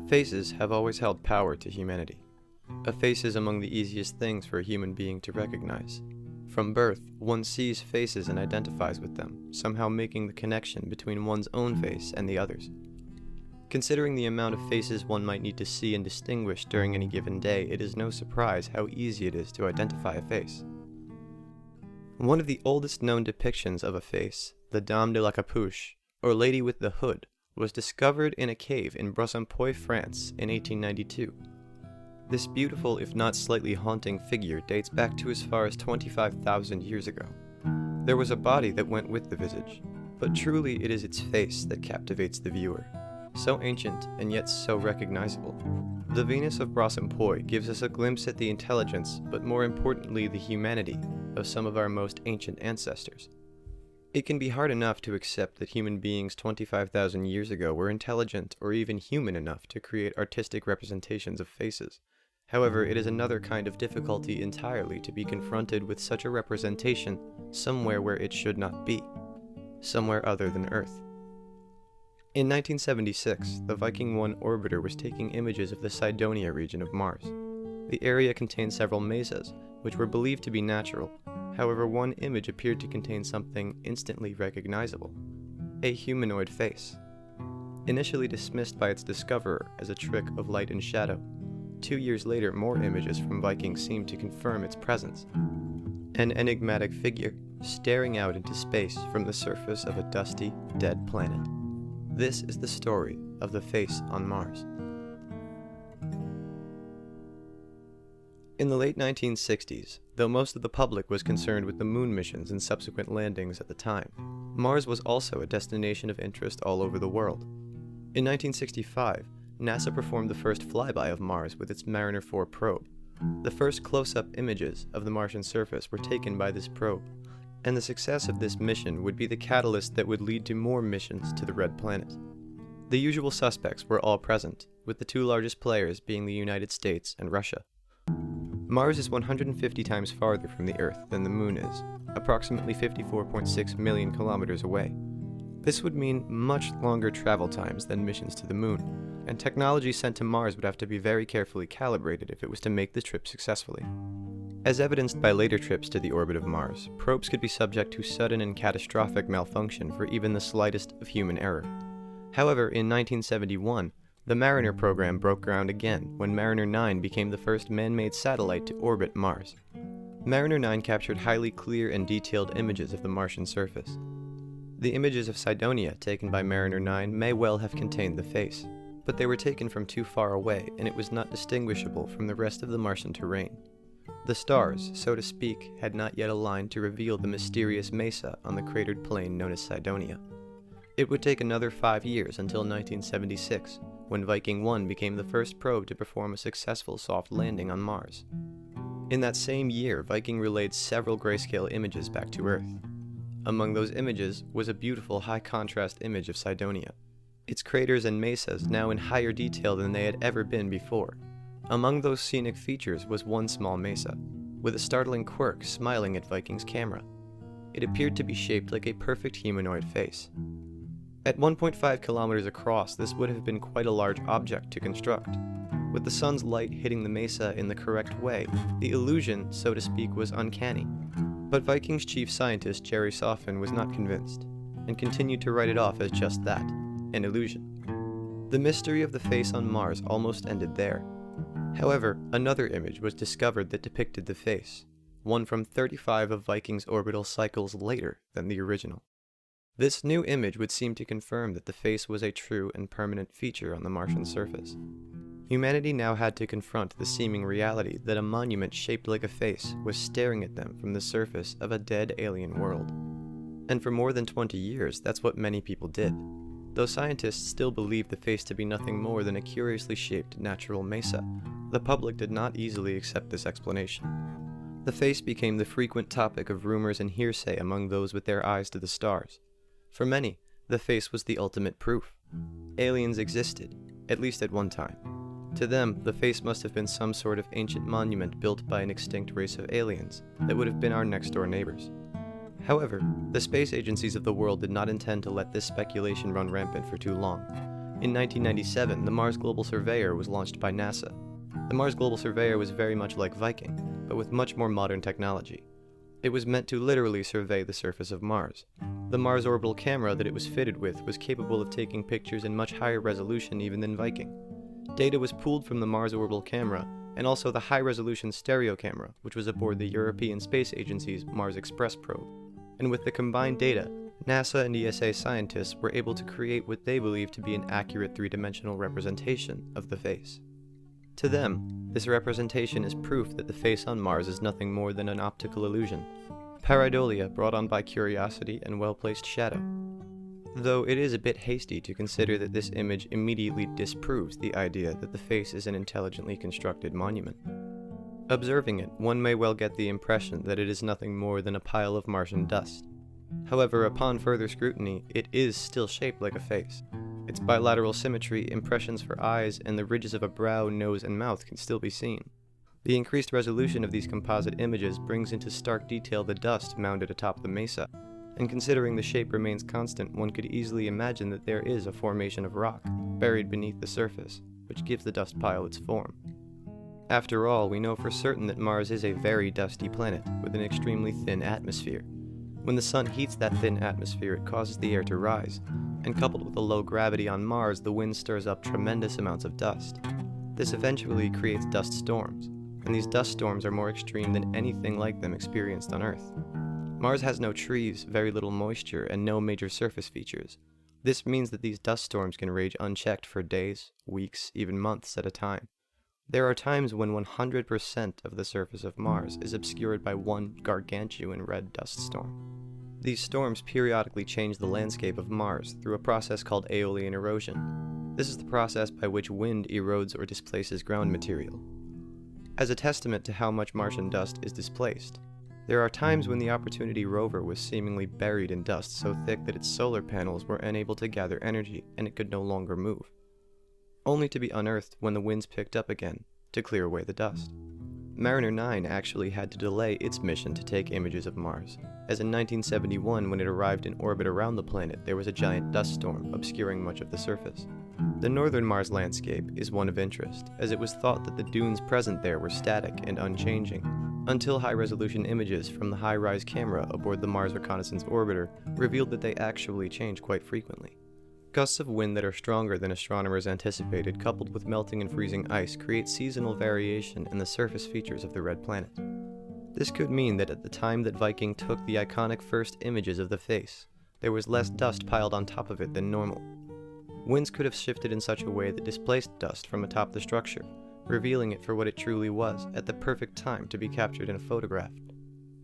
Faces have always held power to humanity. A face is among the easiest things for a human being to recognize. From birth, one sees faces and identifies with them, somehow making the connection between one's own face and the others. Considering the amount of faces one might need to see and distinguish during any given day, it is no surprise how easy it is to identify a face. One of the oldest known depictions of a face, the Dame de la Capuche, or Lady with the Hood, was discovered in a cave in Brossempoy, France in 1892. This beautiful, if not slightly haunting figure dates back to as far as 25,000 years ago. There was a body that went with the visage, but truly it is its face that captivates the viewer. So ancient and yet so recognizable. The Venus of Brossempoy gives us a glimpse at the intelligence, but more importantly the humanity, of some of our most ancient ancestors. It can be hard enough to accept that human beings 25,000 years ago were intelligent or even human enough to create artistic representations of faces. However, it is another kind of difficulty entirely to be confronted with such a representation somewhere where it should not be, somewhere other than Earth. In 1976, the Viking 1 orbiter was taking images of the Cydonia region of Mars. The area contained several mesas, which were believed to be natural. However, one image appeared to contain something instantly recognizable: a humanoid face. Initially dismissed by its discoverer as a trick of light and shadow, 2 years later more images from Vikings seemed to confirm its presence. An enigmatic figure staring out into space from the surface of a dusty, dead planet. This is the story of the face on Mars. In the late 1960s, though most of the public was concerned with the moon missions and subsequent landings at the time, Mars was also a destination of interest all over the world. In 1965, NASA performed the first flyby of Mars with its Mariner 4 probe. The first close-up images of the Martian surface were taken by this probe, and the success of this mission would be the catalyst that would lead to more missions to the Red Planet. The usual suspects were all present, with the two largest players being the United States and Russia. Mars is 150 times farther from the Earth than the Moon is, approximately 54.6 million kilometers away. This would mean much longer travel times than missions to the Moon, and technology sent to Mars would have to be very carefully calibrated if it was to make the trip successfully. As evidenced by later trips to the orbit of Mars, probes could be subject to sudden and catastrophic malfunction for even the slightest of human error. However, in 1971, the Mariner program broke ground again when Mariner 9 became the first man-made satellite to orbit Mars. Mariner 9 captured highly clear and detailed images of the Martian surface. The images of Cydonia taken by Mariner 9 may well have contained the face, but they were taken from too far away and it was not distinguishable from the rest of the Martian terrain. The stars, so to speak, had not yet aligned to reveal the mysterious mesa on the cratered plain known as Cydonia. It would take another 5 years until 1976, when Viking 1 became the first probe to perform a successful soft landing on Mars. In that same year, Viking relayed several grayscale images back to Earth. Among those images was a beautiful high-contrast image of Cydonia, its craters and mesas now in higher detail than they had ever been before. Among those scenic features was one small mesa, with a startling quirk smiling at Viking's camera. It appeared to be shaped like a perfect humanoid face. At 1.5 kilometers across, this would have been quite a large object to construct. With the sun's light hitting the mesa in the correct way, the illusion, so to speak, was uncanny. But Viking's chief scientist, Jerry Soffin, was not convinced, and continued to write it off as just that, an illusion. The mystery of the face on Mars almost ended there. However, another image was discovered that depicted the face, one from 35 of Viking's orbital cycles later than the original. This new image would seem to confirm that the face was a true and permanent feature on the Martian surface. Humanity now had to confront the seeming reality that a monument shaped like a face was staring at them from the surface of a dead alien world. And for more than 20 years, that's what many people did. Though scientists still believed the face to be nothing more than a curiously shaped natural mesa, the public did not easily accept this explanation. The face became the frequent topic of rumors and hearsay among those with their eyes to the stars. For many, the face was the ultimate proof. Aliens existed, at least at one time. To them, the face must have been some sort of ancient monument built by an extinct race of aliens that would have been our next-door neighbors. However, the space agencies of the world did not intend to let this speculation run rampant for too long. In 1997, the Mars Global Surveyor was launched by NASA. The Mars Global Surveyor was very much like Viking, but with much more modern technology. It was meant to literally survey the surface of Mars. The Mars orbital camera that it was fitted with was capable of taking pictures in much higher resolution even than Viking. Data was pooled from the Mars orbital camera and also the high-resolution stereo camera, which was aboard the European Space Agency's Mars Express probe. And with the combined data, NASA and ESA scientists were able to create what they believed to be an accurate three-dimensional representation of the face. To them, this representation is proof that the face on Mars is nothing more than an optical illusion, pareidolia brought on by curiosity and well-placed shadow. Though it is a bit hasty to consider that this image immediately disproves the idea that the face is an intelligently constructed monument. Observing it, one may well get the impression that it is nothing more than a pile of Martian dust. However, upon further scrutiny, it is still shaped like a face. Its bilateral symmetry, impressions for eyes, and the ridges of a brow, nose, and mouth can still be seen. The increased resolution of these composite images brings into stark detail the dust mounded atop the mesa, and considering the shape remains constant, one could easily imagine that there is a formation of rock buried beneath the surface, which gives the dust pile its form. After all, we know for certain that Mars is a very dusty planet with an extremely thin atmosphere. When the sun heats that thin atmosphere, it causes the air to rise, and coupled with the low gravity on Mars, the wind stirs up tremendous amounts of dust. This eventually creates dust storms, and these dust storms are more extreme than anything like them experienced on Earth. Mars has no trees, very little moisture, and no major surface features. This means that these dust storms can rage unchecked for days, weeks, even months at a time. There are times when 100% of the surface of Mars is obscured by one gargantuan red dust storm. These storms periodically change the landscape of Mars through a process called Aeolian Erosion. This is the process by which wind erodes or displaces ground material. As a testament to how much Martian dust is displaced, there are times when the Opportunity rover was seemingly buried in dust so thick that its solar panels were unable to gather energy and it could no longer move, only to be unearthed when the winds picked up again to clear away the dust. Mariner 9 actually had to delay its mission to take images of Mars, as in 1971 when it arrived in orbit around the planet there was a giant dust storm obscuring much of the surface. The northern Mars landscape is one of interest, as it was thought that the dunes present there were static and unchanging, until high-resolution images from the high-rise camera aboard the Mars Reconnaissance Orbiter revealed that they actually change quite frequently. Gusts of wind that are stronger than astronomers anticipated, coupled with melting and freezing ice, create seasonal variation in the surface features of the red planet. This could mean that at the time that Viking took the iconic first images of the face, there was less dust piled on top of it than normal. Winds could have shifted in such a way that displaced dust from atop the structure, revealing it for what it truly was at the perfect time to be captured in a photograph.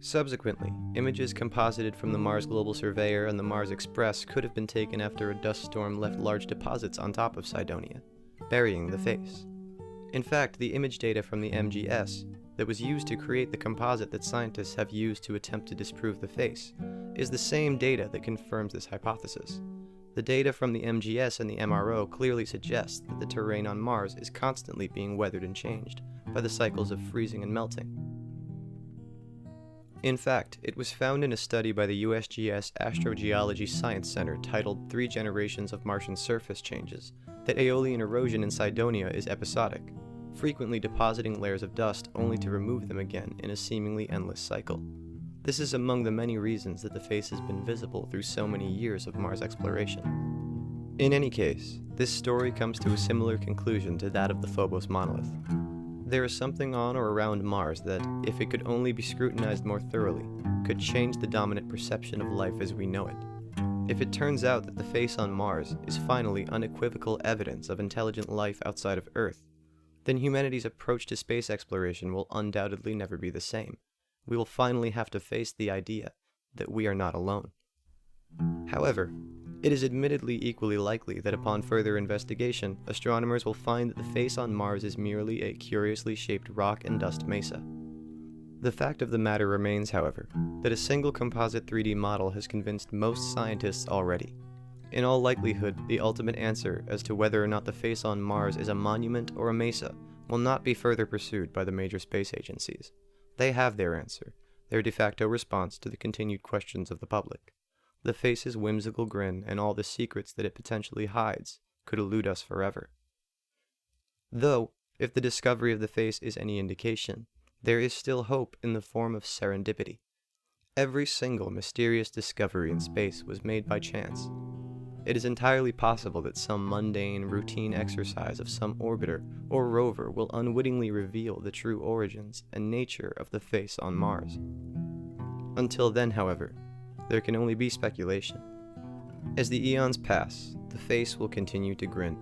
Subsequently, images composited from the Mars Global Surveyor and the Mars Express could have been taken after a dust storm left large deposits on top of Cydonia, burying the face. In fact, the image data from the MGS that was used to create the composite that scientists have used to attempt to disprove the face is the same data that confirms this hypothesis. The data from the MGS and the MRO clearly suggests that the terrain on Mars is constantly being weathered and changed by the cycles of freezing and melting. In fact, it was found in a study by the USGS Astrogeology Science Center titled 3 Generations of Martian Surface Changes that Aeolian erosion in Cydonia is episodic, frequently depositing layers of dust only to remove them again in a seemingly endless cycle. This is among the many reasons that the face has been visible through so many years of Mars exploration. In any case, this story comes to a similar conclusion to that of the Phobos monolith. There is something on or around Mars that, if it could only be scrutinized more thoroughly, could change the dominant perception of life as we know it. If it turns out that the face on Mars is finally unequivocal evidence of intelligent life outside of Earth, then humanity's approach to space exploration will undoubtedly never be the same. We will finally have to face the idea that we are not alone. However, it is admittedly equally likely that upon further investigation, astronomers will find that the face on Mars is merely a curiously shaped rock and dust mesa. The fact of the matter remains, however, that a single composite 3D model has convinced most scientists already. In all likelihood, the ultimate answer as to whether or not the face on Mars is a monument or a mesa will not be further pursued by the major space agencies. They have their answer, their de facto response to the continued questions of the public. The face's whimsical grin and all the secrets that it potentially hides could elude us forever. Though, if the discovery of the face is any indication, there is still hope in the form of serendipity. Every single mysterious discovery in space was made by chance. It is entirely possible that some mundane, routine exercise of some orbiter or rover will unwittingly reveal the true origins and nature of the face on Mars. Until then, however, there can only be speculation. As the eons pass, the face will continue to grin,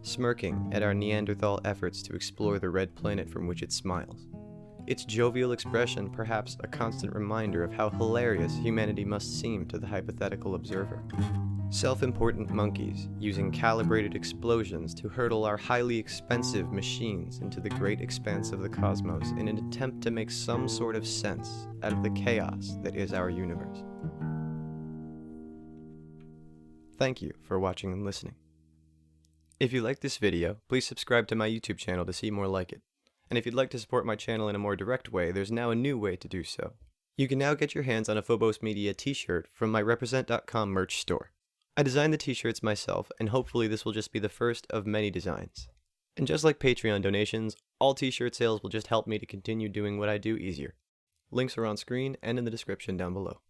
smirking at our Neanderthal efforts to explore the red planet from which it smiles. Its jovial expression perhaps a constant reminder of how hilarious humanity must seem to the hypothetical observer. Self-important monkeys using calibrated explosions to hurtle our highly expensive machines into the great expanse of the cosmos in an attempt to make some sort of sense out of the chaos that is our universe. Thank you for watching and listening. If you liked this video, please subscribe to my YouTube channel to see more like it. And if you'd like to support my channel in a more direct way, there's now a new way to do so. You can now get your hands on a Phobos Media t-shirt from my Represent.com merch store. I designed the t-shirts myself, and hopefully this will just be the first of many designs. And just like Patreon donations, all t-shirt sales will just help me to continue doing what I do easier. Links are on screen and in the description down below.